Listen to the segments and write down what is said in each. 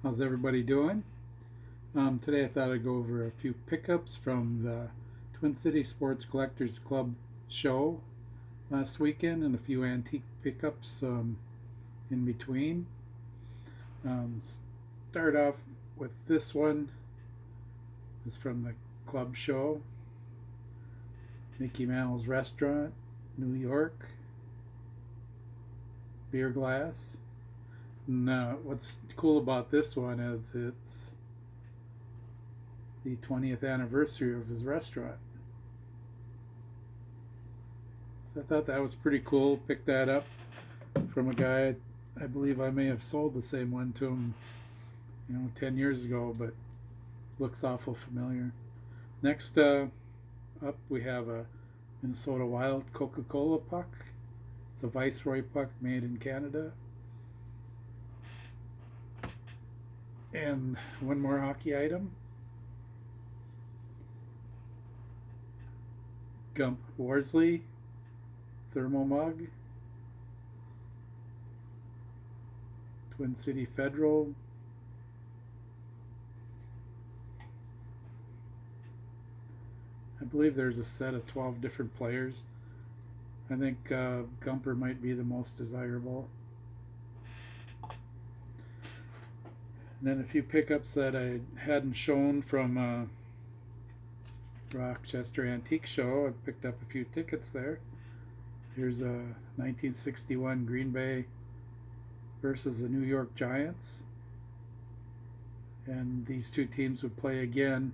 How's everybody doing? Today I thought I'd go over a few pickups from the Twin City Sports Collectors Club show last weekend and a few antique pickups in between. Start off with this one. This is from the club show. Mickey Mantle's Restaurant, New York. Beer glass. And what's cool about this one is it's the 20th anniversary of his restaurant. So I thought that was pretty cool. Picked that up from a guy. I believe I may have sold the same one to him, 10 years ago, but looks awful familiar. Next up, we have a Minnesota Wild Coca-Cola puck. It's a Viceroy puck made in Canada. And one more hockey item. Gump Worsley thermal mug. Twin City Federal. I believe there's a set of 12 different players. I think Gumper might be the most desirable. And then a few pickups that I hadn't shown from Rochester Antique Show. I picked up a few tickets there. Here's a 1961 Green Bay versus the New York Giants. And these two teams would play again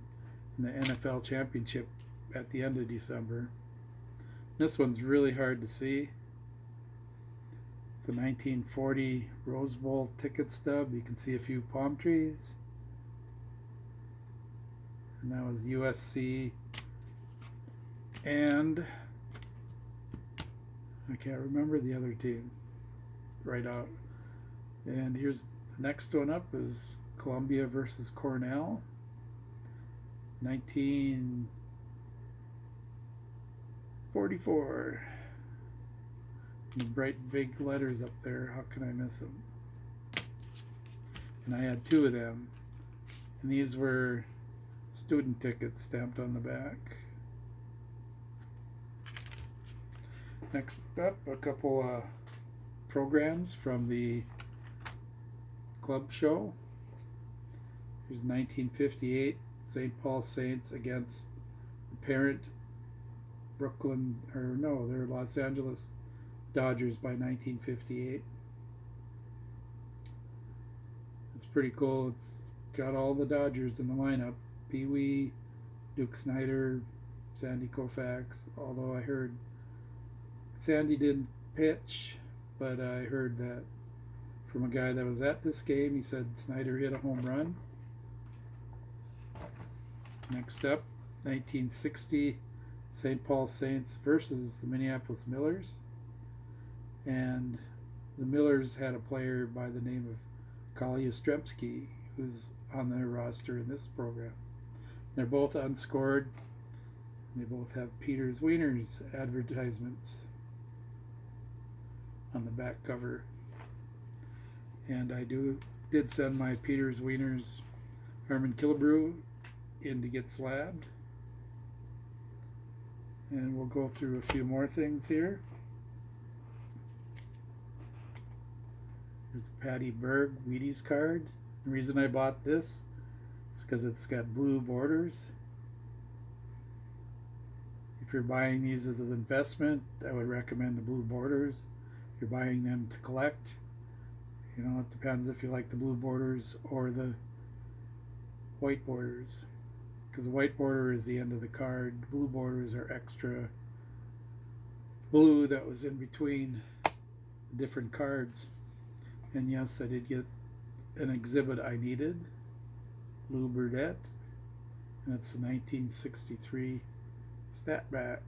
in the NFL Championship at the end of December. This one's really hard to see. It's a 1940 Rose Bowl ticket stub. You can see a few palm trees. And that was USC. And I can't remember the other team right out. And here's the next one up is Columbia versus Cornell. 1944. Bright big letters up there. How can I miss them? And I had two of them. And these were student tickets stamped on the back. Next up, a couple programs from the club show. Here's 1958 St. Paul Saints against the parent they're Los Angeles Dodgers by 1958. It's pretty cool. It's got all the Dodgers in the lineup. Pee Wee, Duke Snider, Sandy Koufax, although I heard Sandy didn't pitch, but I heard that from a guy that was at this game. He said Snider hit a home run. Next up, 1960 St. Paul Saints versus the Minneapolis Millers. And the Millers had a player by the name of Kali Yastrzemski, who's on their roster in this program. They're both unscored. They both have Peter's Wieners advertisements on the back cover. And I did send my Peter's Wieners Harmon Killebrew in to get slabbed. And we'll go through a few more things here. There's a Patty Berg Wheaties card. The reason I bought this is because it's got blue borders. If you're buying these as an investment, I would recommend the blue borders. If you're buying them to collect, it depends if you like the blue borders or the white borders. Because the white border is the end of the card. The blue borders are extra blue that was in between the different cards. And yes, I did get an exhibit I needed, Lou Burdette, and it's the 1963 stat back.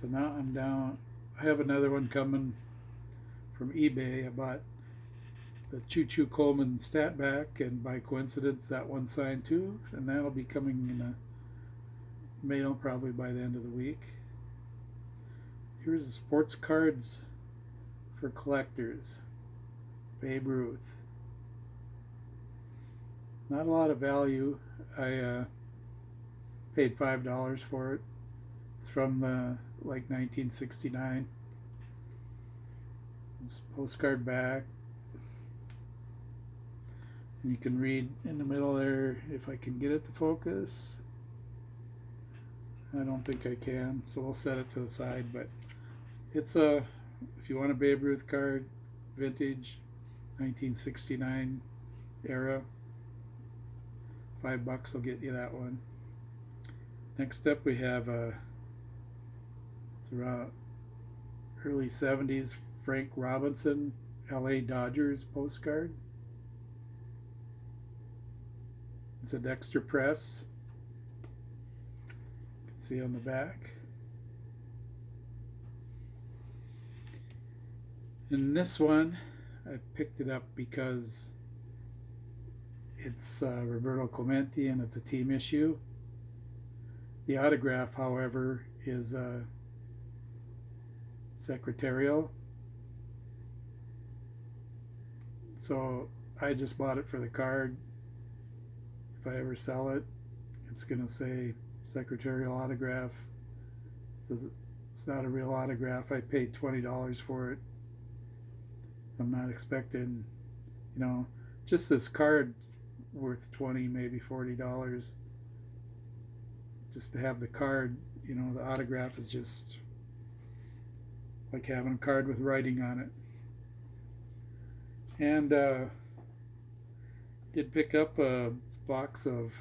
So now I'm down. I have another one coming from eBay. I bought the Choo Choo Coleman stat back, and by coincidence that one signed too, and that'll be coming in a mail probably by the end of the week. Here's the sports cards for collectors. Babe Ruth. Not a lot of value. I paid $5 for it. It's from the like 1969. It's postcard back. And you can read in the middle there, if I can get it to focus. I don't think I can, so we'll set it to the side. But it's a, if you want a Babe Ruth card, vintage, 1969 era, $5 will get you that one. Next up we have it's around early 70s Frank Robinson LA Dodgers postcard. It's a Dexter press. You can see on the back. And this one, I picked it up because it's Roberto Clemente and it's a team issue. The autograph, however, is secretarial. So I just bought it for the card. If I ever sell it, it's going to say secretarial autograph. It's not a real autograph. I paid $20 for it. I'm not expecting, just this card worth $20, maybe $40. Just to have the card, the autograph is just like having a card with writing on it. And did pick up a box of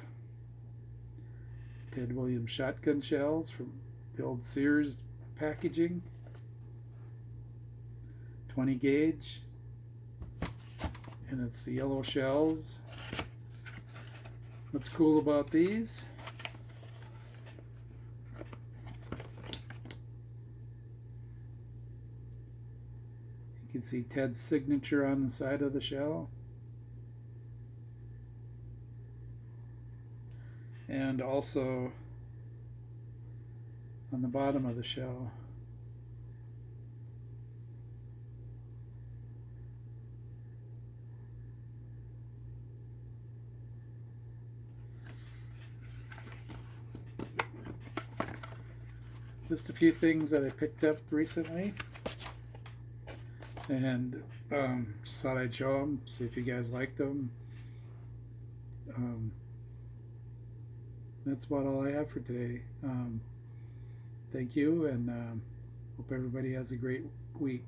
Ted Williams shotgun shells from the old Sears packaging. 20 gauge. And it's the yellow shells. What's cool about these? You can see Ted's signature on the side of the shell. And also on the bottom of the shell. Just a few things that I picked up recently, and just thought I'd show them, see if you guys liked them. That's about all I have for today. Thank you, and hope everybody has a great week.